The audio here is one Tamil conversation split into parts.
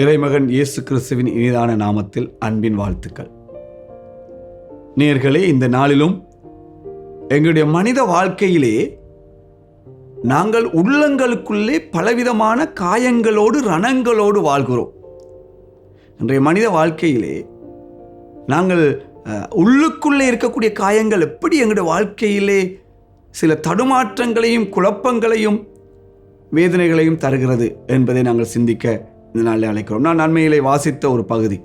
இறைமகன் இயேசு கிறிஸ்துவின் இனிதான நாமத்தில் அன்பின் வாழ்த்துக்கள். நேயர்களே, இந்த நாளிலும் எங்களுடைய மனித வாழ்க்கையிலே நாங்கள் உள்ளங்களுக்குள்ளே பலவிதமான காயங்களோடு ரணங்களோடு வாழ்கிறோம். இன்றைய மனித வாழ்க்கையிலே நாங்கள் உள்ளுக்குள்ளே இருக்கக்கூடிய காயங்கள் எப்படி எங்களுடைய வாழ்க்கையிலே சில தடுமாற்றங்களையும் குழப்பங்களையும் வேதனைகளையும் தருகிறது என்பதை நாங்கள் சிந்திக்க இந்த நாளில் அழைக்கிறோம். நான் நன்மையிலே வாசித்த ஒரு பகுதி,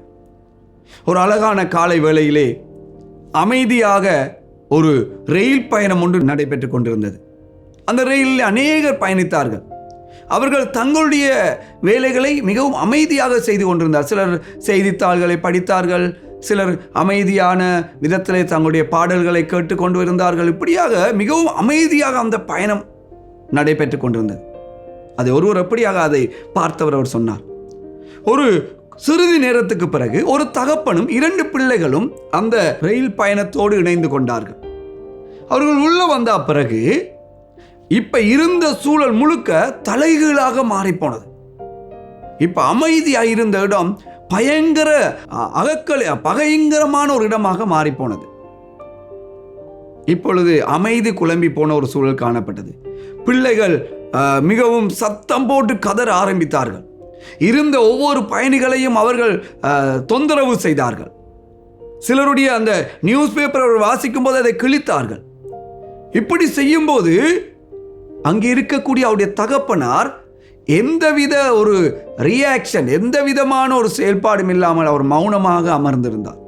ஒரு அழகான காலை வேளையிலே அமைதியாக ஒரு ரயில் பயணம் ஒன்று நடைபெற்று கொண்டிருந்தது. அந்த ரயிலில் அநேகர் பயணித்தார்கள். அவர்கள் தங்களுடைய வேலைகளை மிகவும் அமைதியாக செய்து கொண்டிருந்தார். சிலர் செய்தித்தாள்களை படித்தார்கள், சிலர் அமைதியான விதத்திலே தங்களுடைய பாடல்களை கேட்டுக்கொண்டு இருந்தார்கள். இப்படியாக மிகவும் அமைதியாக அந்த பயணம் நடைபெற்று கொண்டிருந்தது. அதை ஒருவர் எப்படியாக அதை பார்த்தவர் அவர் சொன்னார், ஒரு சிறிது நேரத்துக்கு பிறகு ஒரு தகப்பனும் 2 பிள்ளைகளும் அந்த ரயில் பயணத்தோடு இணைந்து கொண்டார்கள். அவர்கள் உள்ள வந்த பிறகு இப்ப இருந்த சூழல் முழுக்க தலைகீழாக மாறிப்போனது. இப்ப அமைதியாக இருந்த இடம் பயங்கரமான ஒரு இடமாக மாறிப்போனது. இப்பொழுது அமைதி குழம்பி போன ஒரு சூழல் காணப்பட்டது. பிள்ளைகள் மிகவும் சத்தம் போட்டு கதற ஆரம்பித்தார்கள். இருந்த ஒவ்வொரு பயணிகளையும் அவர்கள் தொந்தரவு செய்தார்கள். சிலருடைய அந்த நியூஸ் பேப்பர் வாசிக்கும் போது அதை கிழித்தார்கள். இப்படி செய்யும் போது அங்கே இருக்கக்கூடிய அவருடைய தகப்பனார் எந்தவித ஒரு ரியாக்ஷன், எந்த விதமான ஒரு செயல்பாடும் இல்லாமல் அவர் மௌனமாக அமர்ந்திருந்தார்.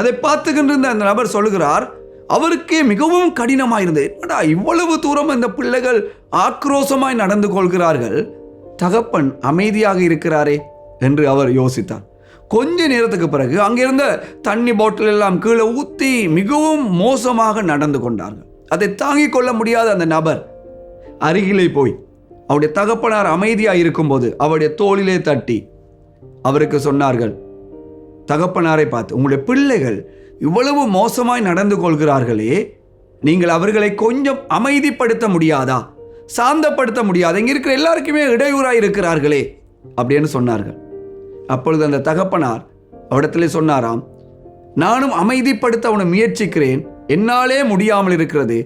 அதை பார்த்துக்கின்ற அந்த நபர் சொல்லுகிறார், அவருக்கே மிகவும் கடினமாயிருந்தது. என்னடா இவ்வளவு தூரம் இந்த பிள்ளைகள் ஆக்ரோஷமாய் நடந்து கொள்கிறார்கள், தகப்பன் அமைதியாக இருக்கிறாரே என்று அவர் யோசித்தார். கொஞ்ச நேரத்துக்கு பிறகு அங்கிருந்த தண்ணி பாட்டில் எல்லாம் கீழே ஊற்றி மிகவும் மோசமாக நடந்து கொண்டார்கள். அதை தாங்கிக் கொள்ள முடியாத அந்த நபர் அருகிலே போய் அவருடைய தகப்பனார் அமைதியாக இருக்கும்போது அவருடைய தோளிலே தட்டி அவருக்கு சொன்னார்கள், தகப்பனாரை பார்த்து, உங்களுடைய பிள்ளைகள் இவ்வளவு மோசமாய் நடந்து கொள்கிறார்களே, நீங்கள் அவர்களை கொஞ்சம் அமைதிப்படுத்த முடியாதா, சாந்தப்படுத்த முடியாதா, இங்கே இருக்கிற எல்லாருக்குமே இடையூறாய் இருக்கிறார்களே அப்படின்னு சொன்னார்கள். அப்பொழுது அந்த தகப்பனார் அவரிடத்திலே சொன்னாராம், நானும் அமைதிப்படுத்த அவனை முயற்சிக்கிறேன், என்னாலே முடியாமல் இருக்கிறது.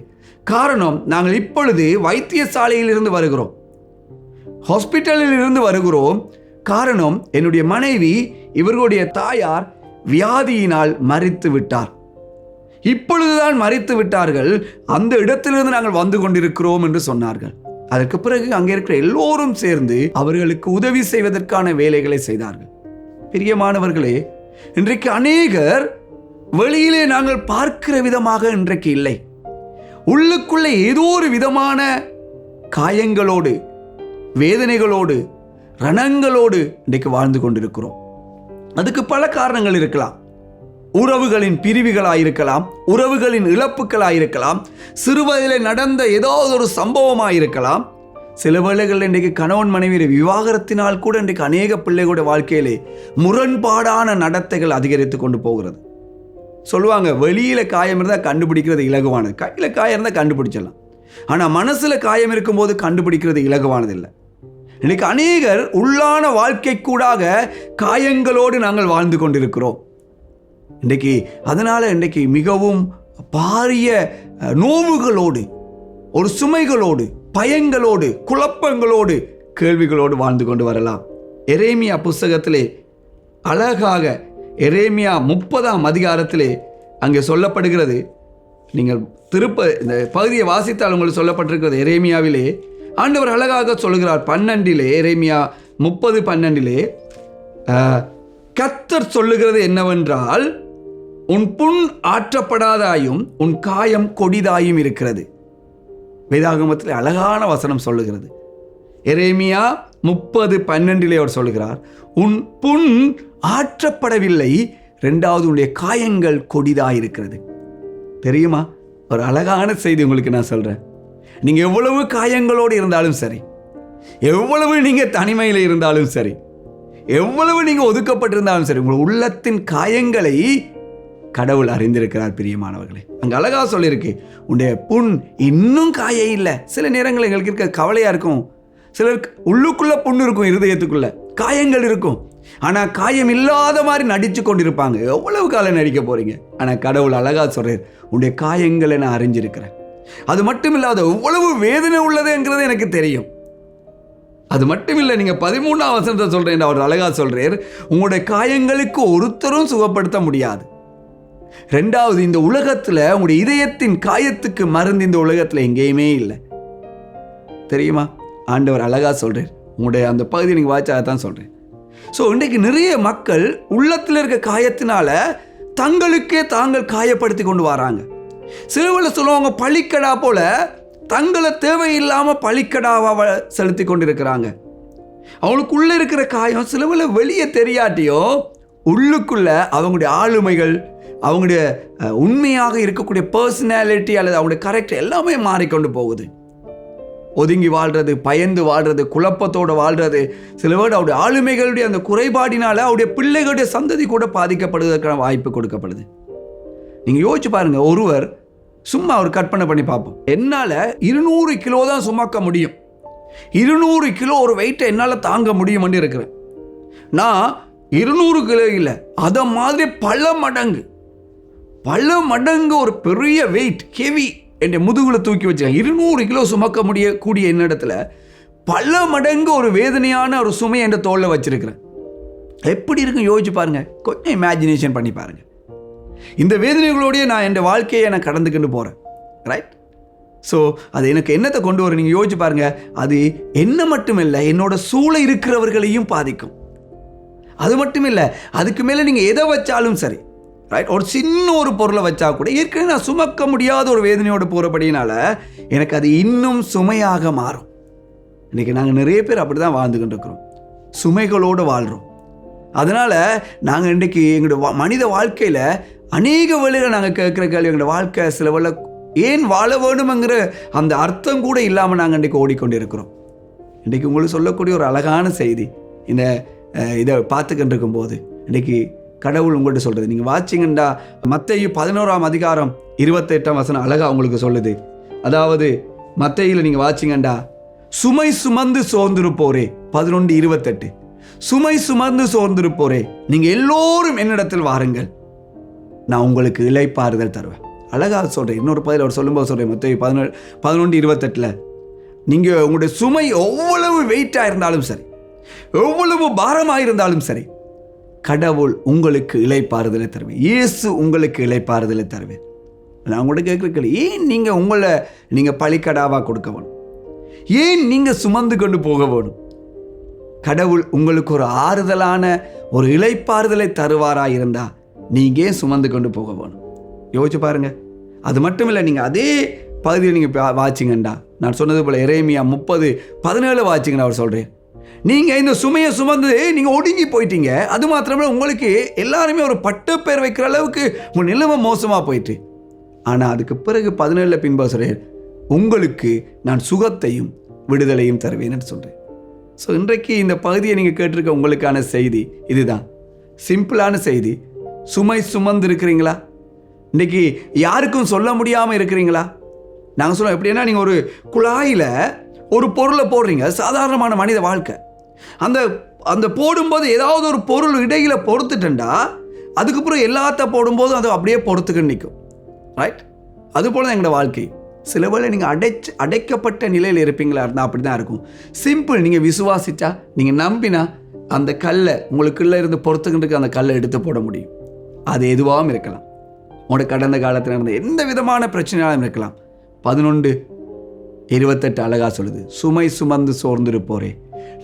காரணம், நாங்கள் இப்பொழுது வைத்தியசாலையில் இருந்து வருகிறோம், ஹாஸ்பிட்டலில் இருந்து வருகிறோம். காரணம், என்னுடைய மனைவி இவர்களுடைய தாயார் வியாதியினால் மரித்து விட்டார். இப்பொழுதுதான் மரித்து விட்டார்கள், அந்த இடத்திலிருந்து நாங்கள் வந்து கொண்டிருக்கிறோம் என்று சொன்னார்கள். அதற்கு பிறகு அங்கே இருக்கிற எல்லோரும் சேர்ந்து அவர்களுக்கு உதவி செய்வதற்கான வேலைகளை செய்தார்கள். பிரியமானவர்களே, இன்றைக்கு அநேகர் வெளியிலே நாங்கள் பார்க்கிற விதமாக இன்றைக்கு இல்லை. உள்ளுக்குள்ளே ஏதோ ஒரு விதமான காயங்களோடு, வேதனைகளோடு, ரணங்களோடு இன்றைக்கு வாழ்ந்து கொண்டிருக்கிறோம். அதுக்கு பல காரணங்கள் இருக்கலாம். உறவுகளின் பிரிவுகளாயிருக்கலாம், உறவுகளின் இழப்புகளாயிருக்கலாம், சிறுவயதில் நடந்த ஏதாவது ஒரு சம்பவமாயிருக்கலாம். சில வேளைகளில் இன்றைக்கு கணவன் மனைவி விவாகரத்தினால் கூட இன்றைக்கு அநேக பிள்ளைகளுடைய வாழ்க்கையிலே முரண்பாடான நடத்தைகள் அதிகரித்து கொண்டு போகிறது. சொல்லுவாங்க, வெளியில காயம் இருந்தால் கண்டுபிடிக்கிறது இலகுவானது, கையில் காயம் இருந்தால் கண்டுபிடிச்சிடலாம். ஆனால் மனசுல காயம் இருக்கும்போது கண்டுபிடிக்கிறது இலகுவானது இல்லை. இன்னைக்கு அநேகர் உள்ளான வாழ்க்கை கூடாக காயங்களோடு நாங்கள் வாழ்ந்து கொண்டிருக்கிறோம். இன்றைக்கு அதனால இன்றைக்கு மிகவும் பாரிய நோவுகளோடு, ஒரு சுமைகளோடு, பயங்களோடு, குழப்பங்களோடு, கேள்விகளோடு வாழ்ந்து கொண்டு வரலாம். எரேமியா புஸ்தகத்திலே அழகாக எரேமியா 30ஆம் அதிகாரத்திலே அங்கே சொல்லப்படுகிறது. நீங்கள் இந்த பகுதியை வாசித்தால் உங்களுக்கு சொல்லப்பட்டிருக்கிறது. எரேமியாவிலே ஆண்டவர் அழகாக சொல்கிறார். 12 எரேமியா 30:12 கர்த்தர் சொல்லுகிறது என்னவென்றால், உன் புண் ஆற்றப்படாதாயும் உன் காயம் கொடிதாயும் இருக்கிறது. வேதாகமத்தில் அழகான வசனம் சொல்லுகிறது. எரேமியா 30:12 அவர் சொல்லுகிறார், உன் புண் ஆற்றப்படவில்லை, 2வது உன்னுடைய காயங்கள் கொடிதாயிருக்கிறது. தெரியுமா? ஒரு அழகான செய்தி உங்களுக்கு நான் சொல்றேன். நீங்க எவ்வளவு காயங்களோடு இருந்தாலும் சரி, எவ்வளவு நீங்க தனிமையில் இருந்தாலும் சரி, எவ்வளவு நீங்க ஒதுக்கப்பட்டிருந்தாலும் சரி, உங்கள் உள்ளத்தின் காயங்களை கடவுள் அறிந்திருக்கிறார். பிரியமானவர்களே, அங்க அழகா சொல்லியிருக்கு, உன்னுடைய புண் இன்னும் காய இல்லை. சில நேரங்கள் எங்களுக்கு இருக்க கவலையா இருக்கும், சிலருக்கு உள்ளுக்குள்ள புண்ணு இருக்கும், இருதயத்துக்குள்ள காயங்கள் இருக்கும். ஆனால் காயம் இல்லாத மாதிரி நடித்து கொண்டிருப்பாங்க. எவ்வளவு காலம் நடிக்க போறீங்க? ஆனால் கடவுள் அழகா சொல்றார், உன்னுடைய காயங்களை நான் அறிஞ்சிருக்கிறேன். அது மட்டும் இல்லாத எவ்வளவு வேதனை உள்ளதுங்கிறது எனக்கு தெரியும். அது மட்டும் இல்லை, நீங்கள் 13ஆம் வசனத்தை சொல்றேன், அவர் அழகா சொல்றார், உங்களுடைய காயங்களுக்கு ஒருத்தரும் சுகப்படுத்த முடியாது. ரெண்டாவது, இந்த உலகத்தில் உங்களுடைய இதயத்தின் காயத்துக்கு மருந்து இந்த உலகத்தில் எங்கேயுமே இல்லை. தெரியுமா? ஆண்டவர் அழகா சொல்றார். உங்களுடைய அந்த பகுதியை நீங்கள் வாய்ச்சா தான் சொல்றேன். ஸோ இன்றைக்கு நிறைய மக்கள் உள்ளத்தில் இருக்க காயத்தினால தங்களுக்கே தாங்கள் காயப்படுத்தி கொண்டு வராங்க. சிறுவில் சொல்லுவாங்க, பழிக்கடா போல தங்களை தேவையில்லாமல் பழிக்கடாவை செலுத்தி கொண்டு இருக்கிறாங்க. அவங்களுக்குள்ள இருக்கிற காயம் சிலவில் வெளியே தெரியாட்டியோ உள்ளுக்குள்ள அவங்களுடைய ஆளுமைகள், அவங்களுடைய உண்மையாக இருக்கக்கூடிய பர்சனாலிட்டி அல்லது அவங்களுடைய கரெக்ட் எல்லாமே மாறிக்கொண்டு போகுது. ஒதுங்கி வாழ்றது, பயந்து வாழ்றது, குழப்பத்தோடு வாழ்றது, சில வேர்டு அவருடைய ஆளுமைகளுடைய அந்த குறைபாடினால அவருடைய பிள்ளைகளுடைய சந்ததி கூட பாதிக்கப்படுவதற்கான வாய்ப்பு கொடுக்கப்படுது. நீங்கள் யோசிச்சு பாருங்க, ஒருவர் சும்மா ஒரு கற்பனை பண்ணி பார்ப்போம், என்னால் 200 கிலோ தான் சுமக்க முடியும், 200 கிலோ ஒரு வெயிட்டை என்னால் தாங்க முடியும்னு இருக்கிறேன். நான் 200 கிலோ இல்லை, அதை மாதிரி பல மடங்கு ஒரு பெரிய வெயிட், ஹெவி என் முதுகுல தூக்கி வச்சேன். 200 கிலோ சுமக்க முடியக்கூடிய என்னிடத்துல பல மடங்கு ஒரு வேதனையான ஒரு சுமையை என் தோளில் வச்சிருக்கிறேன். எப்படி இருக்கும் யோசிச்சு பாருங்க, கொஞ்சம் இமேஜினேஷன் பண்ணி பாருங்க. இந்த வேதனைகளோடய நான் என் வாழ்க்கையை நான் கடந்துக்கிட்டு போகிறேன், ரைட்? ஸோ அது எனக்கு என்னத்தை கொண்டு வரும் நீங்கள் யோசிச்சு பாருங்க. அது என்ன மட்டும் இல்லை, என்னோட சூழ இருக்கிறவர்களையும் பாதிக்கும். அது மட்டும் இல்லை, அதுக்கு மேலே நீங்கள் எதை வச்சாலும் சரி, ரைட், ஒரு சின்ன ஒரு பொருளை வச்சா கூட ஏற்கனவே நான் சுமக்க முடியாத ஒரு வேதனையோடு போகிறபடினால எனக்கு அது இன்னும் சுமையாக மாறும். இன்றைக்கி நாங்கள் நிறைய பேர் அப்படி தான் வாழ்ந்துக்கிட்டு இருக்கிறோம், சுமைகளோடு வாழ்கிறோம். அதனால் நாங்கள் இன்றைக்கி எங்களுடைய மனித வாழ்க்கையில் அநேக வேளைகளை நாங்கள் கேட்குற கேள்வி, எங்களோட வாழ்க்கை சில வேளை ஏன் வாழ வேணுமெங்கிற அந்த அர்த்தம் கூட இல்லாமல் நாங்கள் இன்றைக்கி ஓடிக்கொண்டு இருக்கிறோம். இன்றைக்கி உங்களுக்கு சொல்லக்கூடிய ஒரு அழகான செய்தி, இந்த இதை பார்த்துக்கிட்டு இருக்கும்போது இன்றைக்கி கடவுள் உங்கள்கிட்ட சொல்கிறது, நீங்கள் வாட்சிங்கண்டா மத்தேயு 11ஆம் அதிகாரம் 28ஆம் வசனம் அழகாக உங்களுக்கு சொல்லுது. அதாவது மத்தேயுல நீங்கள் வாட்சிங்கண்டா, சுமை சுமந்து சோர்ந்திருப்போரே, 11:28, சுமை சுமந்து சோர்ந்திருப்போரே நீங்கள் எல்லோரும் என்னிடத்தில் வாருங்கள், நான் உங்களுக்கு இளைப்பாறுதல் தருவேன். அழகாக சொல்கிறேன். இன்னொரு பதில் அவர் சொல்லும்போது சொல்கிறேன், மத்தேயு 11:28, நீங்கள் உங்களுடைய சுமை எவ்வளவு வெயிட்டாக இருந்தாலும் சரி, எவ்வளவு பாரமாக இருந்தாலும் சரி, கடவுள் உங்களுக்கு இளைப்பாறுதலை தருவேன், இயேசு உங்களுக்கு இளைப்பாறுதலை தருவேன். நான் உங்கள்கிட்ட கேட்குறேன், ஏன் நீங்கள் பழிக்கடாவாக கொடுக்க வேணும்? ஏன் நீங்கள் சுமந்து கொண்டு போக வேணும்? கடவுள் உங்களுக்கு ஒரு ஆறுதலான ஒரு இளைப்பாறுதலை தருவாராக இருந்தால் நீங்கள் ஏன் சுமந்து கொண்டு போக வேணும்? யோசிச்சு பாருங்க. அது மட்டும் இல்லை, நீங்கள் அதே பகுதியில் நீங்கள் வாட்சிங்கண்டா, நான் சொன்னது போல் எரேமியா 30:17 வாட்சிங்கன்னு அவர் சொல்கிறேன், நீங்கள் இந்த சுமையை சுமந்து நீங்கள் ஒடுங்கி போயிட்டீங்க. அது மாத்திரமே உங்களுக்கு எல்லாருமே ஒரு பட்டப்பேர் வைக்கிற அளவுக்கு உங்கள் நிலைமை மோசமாக போயிட்டு, ஆனால் அதுக்கு பிறகு 17 பின்பு சொல்கிறேன், உங்களுக்கு நான் சுகத்தையும் விடுதலையும் தருவேன்னு சொல்கிறேன். ஸோ இன்றைக்கு இந்த பகுதியை நீங்கள் கேட்டிருக்க உங்களுக்கான செய்தி இதுதான், சிம்பிளான செய்தி. சுமை சுமந்து இருக்கிறீங்களா? இன்றைக்கி யாருக்கும் சொல்ல முடியாமல் இருக்கிறீங்களா? நாங்கள் சொல்லுவோம் எப்படின்னா, நீங்கள் ஒரு குழாயில் ஒரு பொருளை போடுறீங்க, சாதாரணமான மனித வாழ்க்கை. அந்த போடும்போது ஏதாவது ஒரு பொருள் இடையில் பொறுத்துட்டா அதுக்கப்புறம் எல்லாத்த போடும்போது அது அப்படியே பொறுத்துக்க நிற்கும், ரைட்? அதுபோல் தான் எங்களோட வாழ்க்கை. சில வேளை நீங்கள் அடைக்கப்பட்ட நிலையில் இருப்பீங்களா இருந்தால் அப்படி தான் இருக்கும். சிம்பிள். நீங்கள் விசுவாசிச்சா, நீங்கள் நம்பினா அந்த கல்லை உங்களுக்குள்ளே இருந்து பொறுத்துக்கிட்டு அந்த கல்லை எடுத்து போட முடியும். அது எதுவாகவும் இருக்கலாம், உங்களோட கடந்த காலத்தில் இருந்த எந்த விதமான பிரச்சனையாலும் இருக்கலாம். 11:28 அழகா சொல்லுது, சுமை சுமந்து சோர்ந்திருப்போரே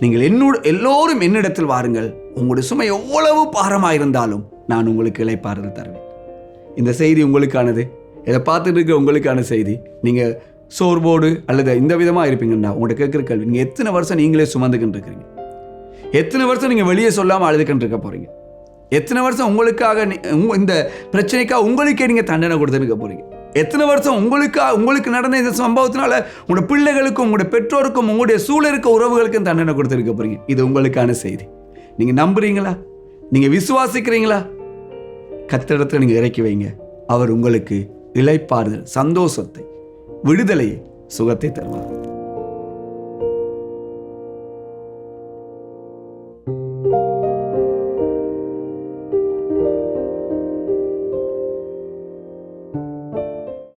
நீங்கள் எல்லோரும் என்னிடத்தில் வாருங்கள், உங்களுடைய சுமை எவ்வளவு பாரமாக இருந்தாலும் நான் உங்களுக்கு இளைப்பாறுதல் தருவேன். இந்த செய்தி உங்களுக்கானது. இதை பார்த்துட்டு இருக்க உங்களுக்கான செய்தி. நீங்கள் சோர்வோடு அல்லது இந்த விதமாக இருப்பீங்கன்னா உங்கள்கிட்ட கேட்குற கேள்வி, நீங்கள் எத்தனை வருஷம் நீங்களே சுமந்துக்கிட்டு இருக்கிறீங்க? எத்தனை வருஷம் நீங்கள் வெளியே சொல்லாமல் அழுதுக்கிட்டு இருக்க போகிறீங்க? எத்தனை வருஷம் உங்களுக்காக இந்த பிரச்சனைக்காக உங்களுக்கே நீங்கள் தண்டனை கொடுத்துருக்க போகிறீங்க? எத்தனை வருஷம் உங்களுக்கு நடந்த இந்த சம்பவத்தினால உங்களோட பிள்ளைகளுக்கும் உங்களுடைய பெற்றோருக்கும் உங்களுடைய சூழலுக்கு உறவுகளுக்கும் தண்டனை கொடுத்துருக்க போகிறீங்க. இது உங்களுக்கான செய்தி. நீங்கள் நம்புறீங்களா? நீங்கள் விசுவாசிக்கிறீங்களா? கர்த்தரிடத்தில் நீங்கள் இறக்கி வைங்க. அவர் உங்களுக்கு இளைப்பாறுதல், சந்தோஷத்தை, விடுதலையை, சுகத்தை தருவார்.